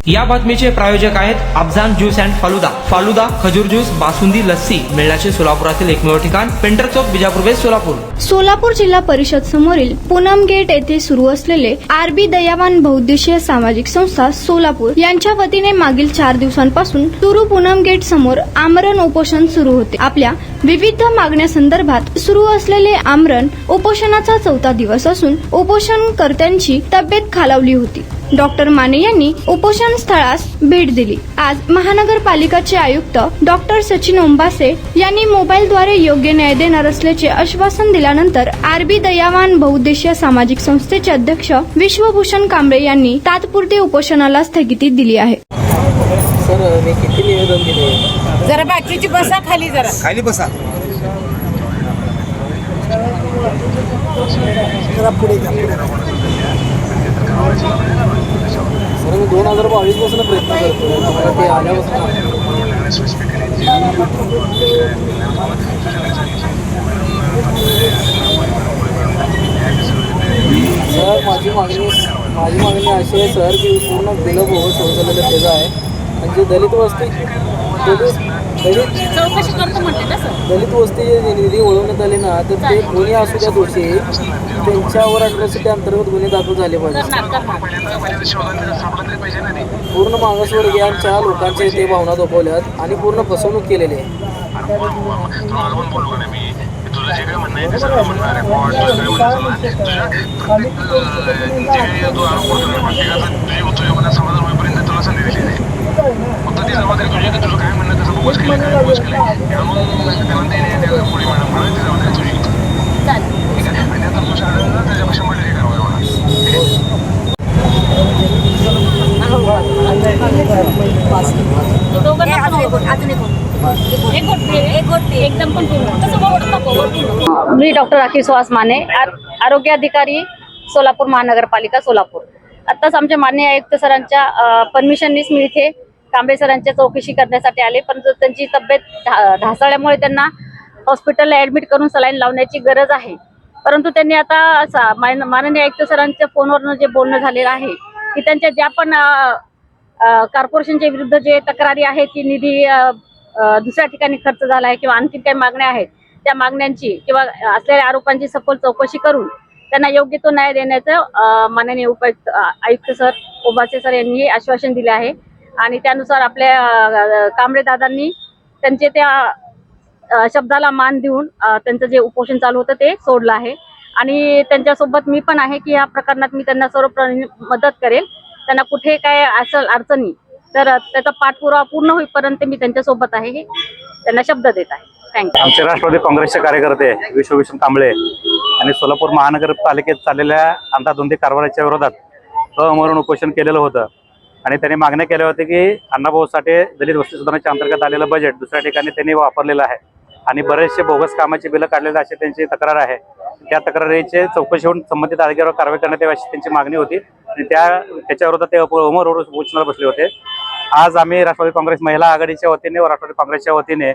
या बातमीचे प्रायोजक आहेत अफजान ज्यूस अँड फालुदा खजूर ज्यूस बासुंदी लस्सी मिळण्याचे सोलापुरातील एकमेव ठिकाण पेंटर चौक बिजापूर वेस्ट सोलापूर जिल्हा परिषद समोरील पूनम गेट येथे सुरू असलेले आरबी दयावान बहुउद्देशीय सामाजिक संस्था सोलापूर यांच्या वतीने मागील 4 दिवसांपासून सुरू पूनम गेट समोर आमरण उपोषण सुरू होते। आपल्या विविध मागण्यासंदर्भात सुरू असलेले आमरण उपोषणाचा 4था दिवस असून उपोषणकर्त्यांची तब्येत खालावली होती। डॉक्टर माने यांनी उपोषण स्थळास भेट दिली। आज महानगरपालिकाचे आयुक्त डॉक्टर सचिन ओंबासे यांनी मोबाईलद्वारे योग्य न्याय देणार असल्याचे आश्वासन दिल्यानंतर आरबी दयावान बहुउद्देशीय सामाजिक संस्थेचे अध्यक्ष विश्वभूषण कांबळे यांनी तात्पुरते उपोषणाला स्थगिती दिली आहे। सर मी किती निवेदन दिले? जरा बाकीची बसा खाली, जरा खाली बसा, जरा पुढे जा। सर मी 2022 पासून प्रयत्न करतोय, तुम्हाला ते आल्यापासून सर माझी मागणी अशी आहे सर की पूर्ण बिलं बोगस शोधलेलं त्याचं आहे। म्हणजे दलित वस्ती दलित वस्ती निधी वळवण्यात आली ना, तर ते कोणी असू द्या दोषी, त्यांच्यावर अट्रॉसिटी अंतर्गत गुन्हे दाखल झाले पाहिजे। पूर्ण मागासवर्गीयांच्या लोकांचे ते भावना दाखवल्यात आणि पूर्ण फसवणूक केलेली आहे। तुझं जे काय म्हणणं आहे ते सर्व म्हणणार आहे, तू आरोप करतो प्रत्येकाचं तुझ्या मनात समाधान होईपर्यंत तुला संधी दिली नाही। फक्त ती जबाबदारी तुझी की तुझं काय म्हणणं कसं बोगस केलं काय बोगस केलं त्याला देणे पुढे मॅडम म्हणून ती जबाबदारी तुझी, ठीक आहे। आणि आता तुझ्या आढळलं त्याच्यापेक्षा म्हटलं हे करावं होणार, मी डॉक्टर राखी सुहास माने, आरोग्य अधिकारी सोलापूर महानगरपालिका सोलापूर। आत्ताच आमच्या माननीय आयुक्त सरांच्या परमिशननीच मी इथे कांबळे सरांच्या चौकशी करण्यासाठी आले, परंतु त्यांची तब्येत ढासळल्यामुळे त्यांना हॉस्पिटलला ऍडमिट करून सलाईन लावण्याची गरज आहे। परंतु त्यांनी आता माननीय आयुक्त सरांच्या फोनवरून जे बोलणं झालेलं आहे की त्यांच्या ज्या पण कॉर्पोरेशनच्या विरुद्ध जे तक्रारी आहेत की निधी दुसऱ्या ठिकाणी खर्च झाला आहे किंवा आणखी काही मागण्या आहेत, त्या मागण्यांची किंवा असलेल्या आरोपांची सखोल चौकशी करून त्यांना योग्य तो न्याय देण्याचं माननीय उपायुक्त आयुक्त सर ओंबासे सर यांनी आश्वासन दिले आहे। आणि त्यानुसार आपल्या कांबळे दादांनी त्यांचे त्या शब्दाला मान देऊन त्यांचं जे उपोषण चालू होतं ते सोडलं आहे। आणि त्यांच्यासोबत मी पण आहे की या प्रकरणात मी त्यांना सर्व मदत करेल। त्यांना कुठे काय असेल अडचणी तर त्याचा पाठपुरावा पूर्ण होईपर्यंत मी त्यांच्यासोबत आहे हे त्यांना शब्द देत आहे। थँक्यू। आमचे राष्ट्रवादी काँग्रेसचे कार्यकर्ते विश्वभूषण कांबळे आणि सोलापूर महानगरपालिकेत चाललेल्या अंधाधुंदी कारभाराच्या विरोधात अमरण उपोषण केलेलं होतं आणि त्यांनी मागण्या केल्या होत्या की अण्णाभाऊ साठे दलित वस्ती सुधारणाच्या अंतर्गत आलेलं बजेट दुसऱ्या ठिकाणी त्यांनी वापरलेलं आहे आणि बरेचसे बोगस कामाची बिलं काढलेली अशी त्यांची तक्रार आहे। त्या तक्रारीचे चौकशी होऊन संबंधित अधिकाऱ्यावर कारवाई करण्यात यावी अशी त्यांची मागणी होती आणि त्याच्या विरोधात ते अमरण उपोषणाला बसले होते। आज आम्ही राष्ट्रवादी काँग्रेस महिला आघाडीच्या वतीने व राष्ट्रवादी काँग्रेसच्या वतीने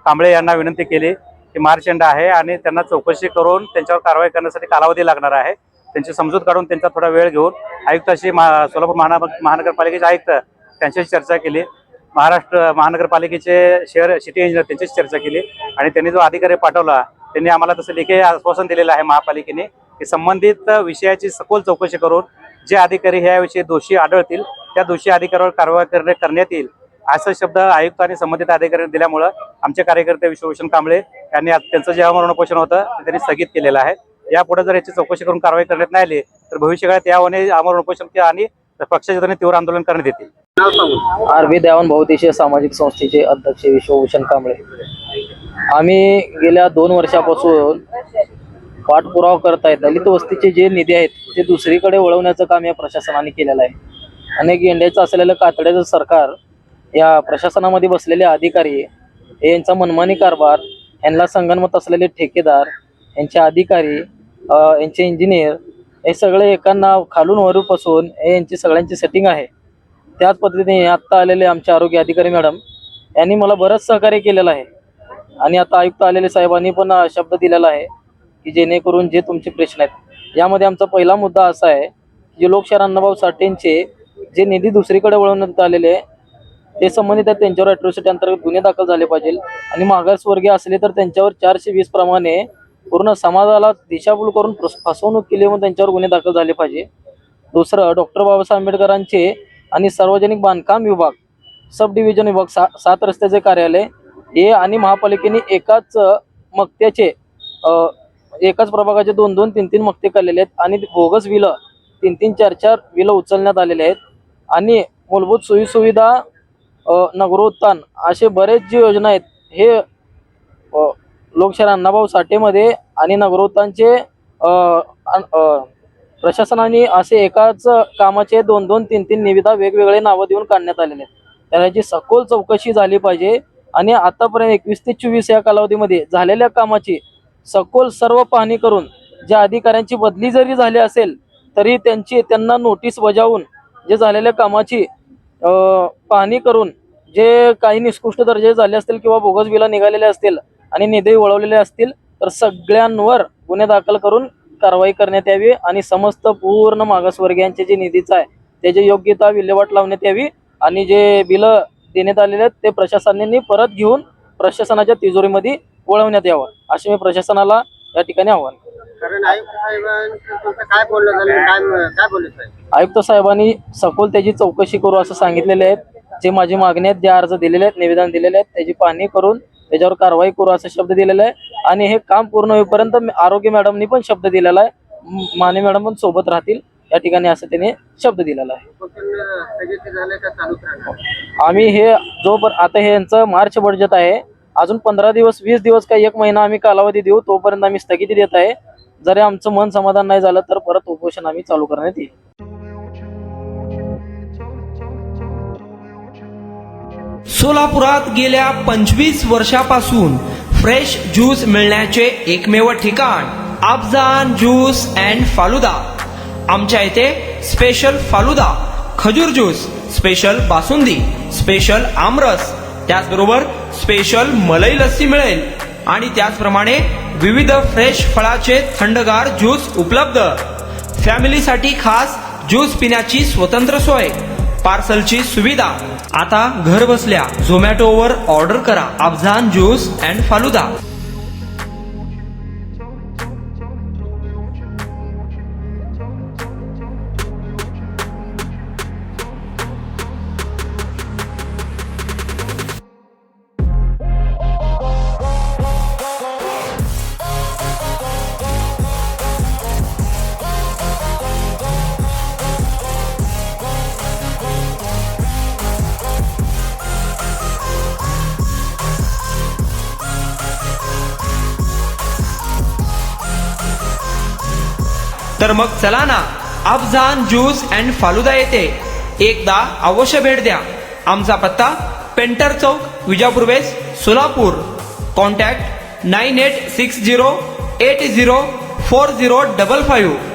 कांबळे यांना विनंती केली की मार्च एंड आहे आणि त्यांना चौकशी करून त्यांच्यावर कारवाई करण्यासाठी कालावधी लागणार आहे। त्यांची समजूत काढून त्यांचा थोडा वेळ घेऊन आयुक्ताशी सोलापूर महानगरपालिकेचे आयुक्त त्यांच्याशी चर्चा केली, महाराष्ट्र महानगरपालिकेचे सिटी इंजिनियर त्यांच्याशी चर्चा केली आणि त्यांनी जो अधिकारी पाठवला त्यांनी आम्हाला तसं लेखी आश्वासन दिलेलं आहे महापालिकेने की संबंधित विषयाची सखोल चौकशी करून जे अधिकारी ह्याविषयी दोषी आढळतील त्या दोषी अधिकाऱ्यावर कारवाई करण्यात येईल असा शब्द आयुक्त आणि संबंधित अधिकाऱ्यांनी दिल्यामुळं आमचे कार्यकर्ते विश्वभूषण कांबळे यांनी त्यांचं जे अमरण उपोषण होतं ते त्यांनी स्थगित केलेलं आहे। यापुढे जर याची चौकशी करून कारवाई करण्यात नाही आली तर भविष्यकाळात यावर अमरण उपोषण आणि पक्षाच्या वतीने तीव्र आंदोलन करण्यात येतील। आरबी दयावान बहुउद्देशीय सामाजिक संस्थेचे अध्यक्ष विश्वभूषण कांबळे। आम्ही गेल्या 2 वर्षापासून पाठपुरावा करत आहेत। दलित वस्तीचे जे निधी आहेत ते दुसरीकडे वळवण्याचं काम या प्रशासनाने केलेलं आहे। अनेक गेंड्याचं असलेलं कातड्याचं सरकार, या प्रशासनामध्ये बसलेले अधिकारी यांचा मनमानी कारभार, यांना संगनमत असलेले ठेकेदार, यांचे अधिकारी, यांचे इंजिनियर, हे सगळे एकांना खालून वरूपासून यांची सगळ्यांची सेटिंग आहे। त्याच पद्धतीने आत्ता आलेले आमचे आरोग्य अधिकारी मॅडम यांनी मला बरंच सहकार्य केलेलं आहे आणि आता आयुक्त आलेले साहेबांनी पण शब्द दिलेला आहे की जेणेकरून जे तुमचे प्रश्न आहेत यामध्ये आमचा पहिला मुद्दा असा आहे की लोकशाहीर अण्णाभाऊ साठेंचे जे निधी दुसरीकडे वळवण्यात आलेले आहे ते संबंधित आहेत त्यांच्यावर अॅट्रॉसिटी अंतर्गत गुन्हे दाखल झाले पाहिजे आणि मागासवर्गीय असले तर त्यांच्यावर 420 प्रमाणे पूर्ण समाजाला दिशाभूल करून फसवणूक केली म्हणून त्यांच्यावर गुन्हे दाखल झाले पाहिजे. दुसरं, डॉक्टर बाबासाहेब आंबेडकरांचे आणि सार्वजनिक बांधकाम विभाग सब डिव्हिजन विभाग 7 रस्त्याचे कार्यालय हे आणि महापालिकेने एकाच मक्त्याचे एकाच प्रभागाचे 2-2, 3-3 मक्ते काढलेले आहेत आणि बोगस विलं 3-3, 4-4 विलं उचलण्यात आलेले आहेत आणि मूलभूत सोयीसुविधा नगरोत्थान असे बरेच जे योजना आहेत हे लोकशाहीर अण्णाभाऊ साठेमध्ये आणि नगरोत्थानचे प्रशासनाने असे एकाच कामाचे 2-2, 3-3 निविदा वेगवेगळे नावं देऊन काढण्यात आलेले आहेत. त्याची सखोल चौकशी झाली पाहिजे आणि आतापर्यंत 21 ते 24 या कालावधीमध्ये झालेल्या कामाची सखोल सर्व पाहणी करून ज्या अधिकाऱ्यांची बदली जरी झाली असेल तरी त्यांना नोटीस बजावून जे झालेल्या कामाची पाहणी करून जे काही निकृष्ट दर्जे झाले असतील किंवा बोगस बिला निघालेले असतील आणि निधी वळवलेले असतील तर सगळ्यांवर गुन्हे दाखल करून कारवाई करण्यात यावी आणि समस्त पूर्ण मागासवर्गीयांचे जे निधीचं आहे त्याची योग्यता विल्हेवाट लावण्यात यावी आणि जे बिलं देण्यात आलेले आहेत ते प्रशासनाने परत घेऊन प्रशासनाच्या तिजोरीमध्ये वळवण्यात यावं असे मी प्रशासनाला या ठिकाणी आव्हान आयुक्त साहेबांनी सखोल त्याची चौकशी करू असं सांगितलेले आहेत. जे माझी मागणी आहेत, जे अर्ज दिलेले आहेत, निवेदन दिलेले आहेत त्याची पाहणी करून त्याच्यावर कारवाई करू असा शब्द दिलेला आहे आणि हे काम पूर्ण होईपर्यंत आरोग्य मॅडमनी पण शब्द दिलेला आहे, माने मॅडम पण सोबत राहतील या ठिकाणी असं त्याने शब्द दिलेला आहे. आम्ही हे आता हे यांचं मार्च बजेट आहे, अजून 15 दिवस 20 दिवस काही 1 महिना आम्ही कालावधी देऊ, तोपर्यंत आम्ही स्थगिती देत आहे. जरी आमचं मन समाधान नाही झालं तर परत उपोषण आम्ही चालू करण्यात येईल. सोलापुरात गेल्या 25 वर्षापासून फ्रेश ज्यूस मिळण्याचे एकमेव ठिकाण अफजान ज्यूस अँड फालुदा. आमच्या इथे स्पेशल फालुदा, खजूर ज्यूस, स्पेशल बासुंदी, स्पेशल आमरस, त्याचबरोबर स्पेशल मलाई लस्सी मिळेल आणि त्याचप्रमाणे विविध फ्रेश फळाचे थंडगार ज्यूस उपलब्ध. फॅमिलीसाठी खास ज्यूस पिण्याची स्वतंत्र सोय, पार्सलची सुविधा. आता घर बसल्या झोमॅटोवर ऑर्डर करा अफजान ज्यूस अँड फालुदा. तर मग चला ना अफजान ज्यूस अँड फालुदा येथे एकदा अवश्य भेट द्या. आमचा पत्ता पेंटर चौक, विजापूर वेस्ट, सोलापूर. कॉन्टॅक्ट 9860804055.